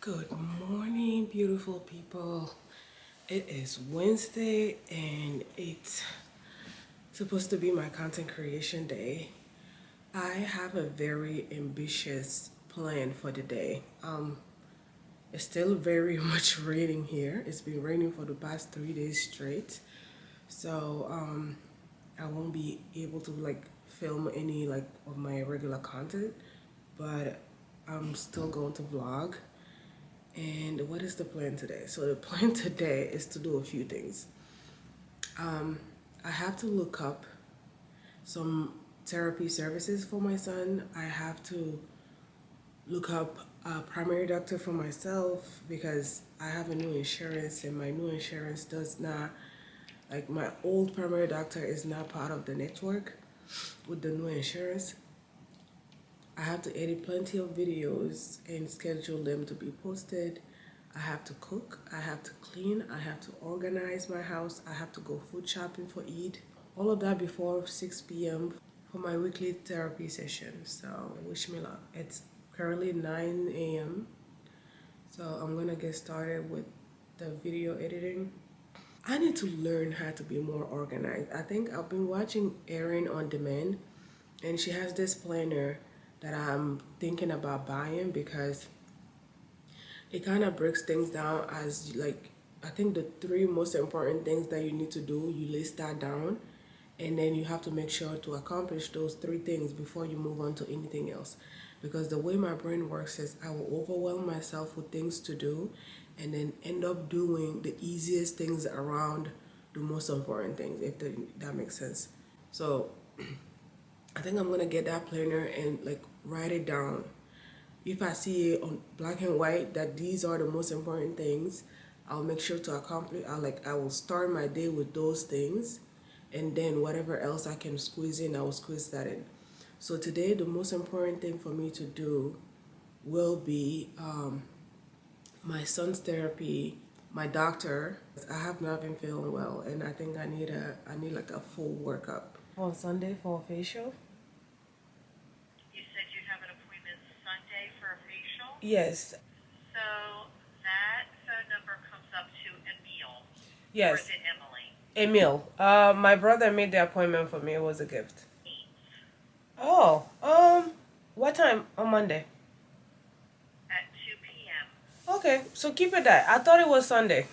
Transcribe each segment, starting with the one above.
Good morning, beautiful people. It is Wednesday and it's supposed to be my content creation day. I have a very ambitious plan for the day. It's still very much raining here. It's been raining for the past 3 days straight. So I won't be able to film any of my regular content, but I'm still going to vlog. And what is the plan today? So the plan today is to do a few things. I have to look up some therapy services for my son. I have to look up a primary doctor for myself because I have a new insurance and my new insurance does not, my old primary doctor is not part of the network with the new insurance. I have to edit plenty of videos and schedule them to be posted. I have to cook, I have to clean, I have to organize my house, I have to go food shopping for Eid. All of that before 6 p.m. for my weekly therapy session. So wish me luck. It's currently 9 a.m. So I'm gonna get started with the video editing. I need to learn how to be more organized. I think I've been watching Erin on Demand and she has this planner that I'm thinking about buying because it kind of breaks things down as I think the three most important things that you need to do, you list that down and then you have to make sure to accomplish those three things before you move on to anything else. Because the way my brain works is I will overwhelm myself with things to do and then end up doing the easiest things around the most important things, if that makes sense. So I think I'm gonna get that planner and write it down. If I see it on black and white that these are the most important things, I'll make sure to accomplish. I will start my day with those things, and then whatever else I can squeeze in, I will squeeze that in. So today, the most important thing for me to do will be my son's therapy, my doctor. I have not been feeling well, and I think I need a full workup on Sunday for a facial. Yes. So that phone number comes up to Emil. Yes. Or is it Emily? Emil. My brother made the appointment for me. It was a gift. Oh. What time on Monday? At 2 p.m. Okay, so keep it that. I thought it was Sunday.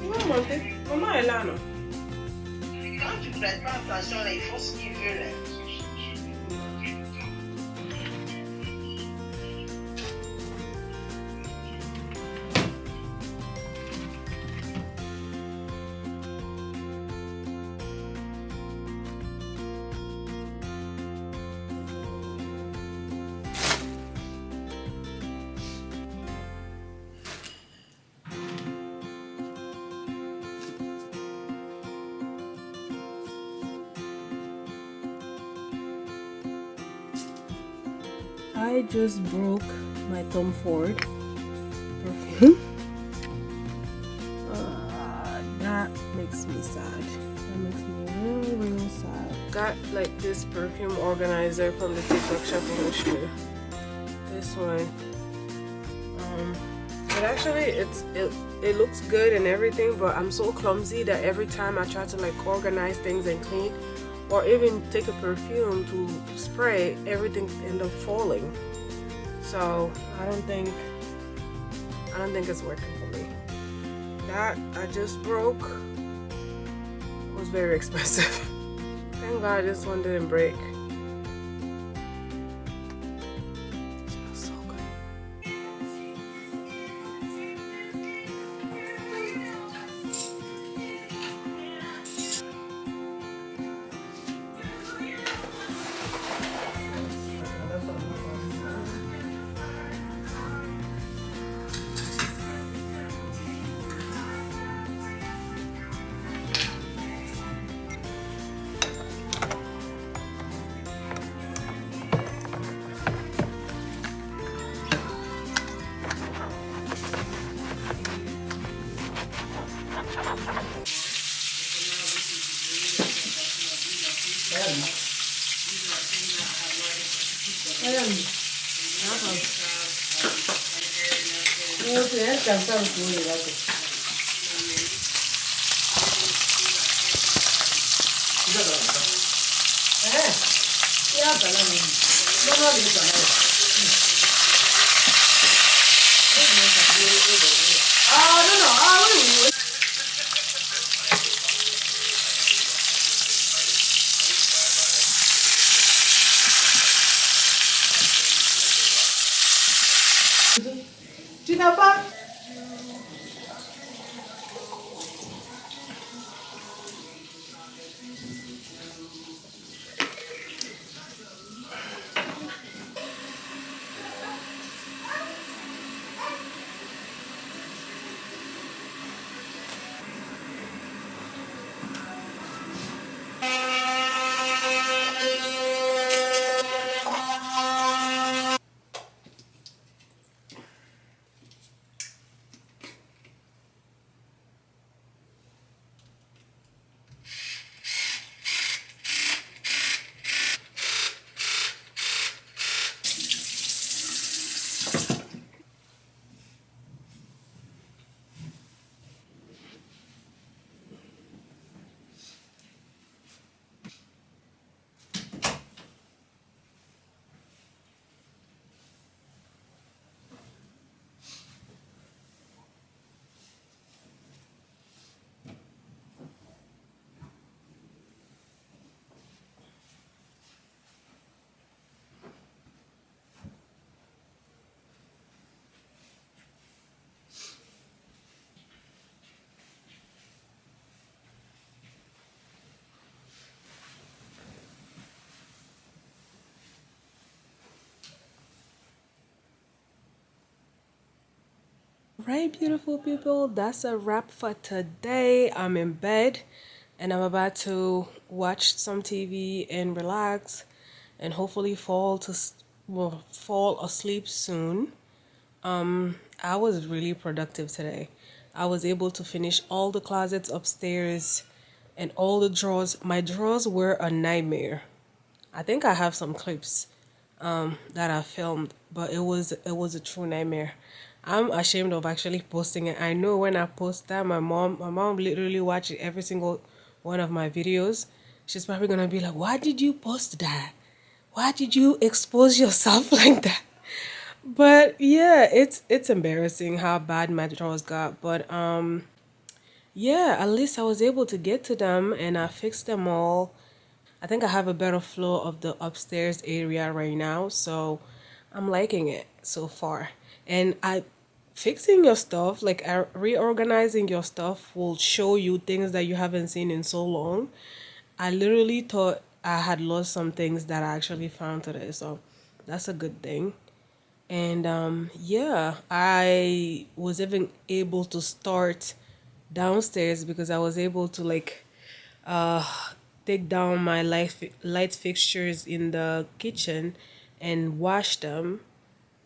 Il va monter. Maman est là, non? Quand tu prêtes pas attention, là, ils font ce qu'ils veulent. Là. I just broke my Tom Ford perfume. That makes me sad. That makes me real sad. Got like this perfume organizer from the TikTok shop in Australia. This one. But actually it looks good and everything, but I'm so clumsy that every time I try to like organize things and clean or even take a perfume to spray, everything ends up falling. So I don't think it's working for me. That I just broke was very expensive. Thank God this one didn't break. It smells so good. Tu n'as pas? Right, beautiful people, that's a wrap for today. I'm in bed and I'm about to watch some TV and relax and hopefully fall asleep soon. I was really productive today. I was able to finish all the closets upstairs and all the drawers. My drawers were a nightmare. I think I have some clips that I filmed, but it was a true nightmare. I'm ashamed of actually posting it. I know when I post that, my mom literally watches every single one of my videos. She's probably gonna be like, "Why did you post that? Why did you expose yourself like that?" But yeah, it's embarrassing how bad my drawers got. But yeah, at least I was able to get to them and I fixed them all. I think I have a better flow of the upstairs area right now, so I'm liking it so far. And I fixing your stuff, like reorganizing your stuff will show you things that you haven't seen in so long. I literally thought I had lost some things that I actually found today, so that's a good thing. And yeah, I was even able to start downstairs because I was able to like uh take down my light fixtures in the kitchen and wash them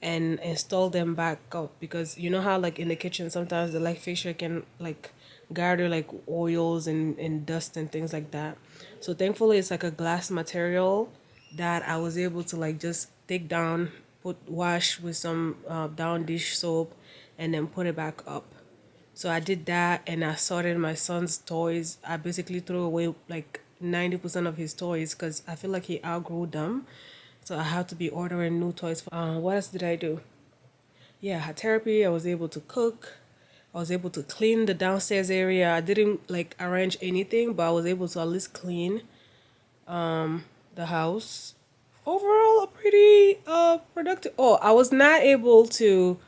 and install them back up, because you know how like in the kitchen sometimes the light fixture can like gather like oils and dust and things like that. So thankfully it's like a glass material that I was able to like just take down, put wash with some down dish soap, and then put it back up. So I did that and I sorted my son's toys. I basically threw away like 90% of his toys because I feel like he outgrew them. So I have to be ordering new toys. What else did I do? Yeah, I had therapy. I was able to cook. I was able to clean the downstairs area. I didn't like arrange anything, but I was able to at least clean the house. Overall, a pretty productive. Oh, I was not able to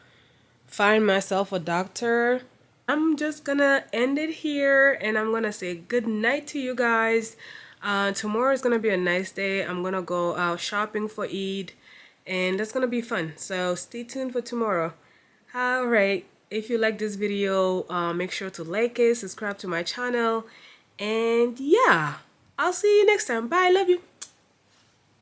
find myself a doctor. I'm just gonna end it here and I'm gonna say good night to you guys. Tomorrow is gonna be a nice day. I'm gonna go out shopping for Eid and that's gonna be fun. So stay tuned for tomorrow. Alright, if you like this video, make sure to like it, subscribe to my channel, and yeah, I'll see you next time. Bye, love you.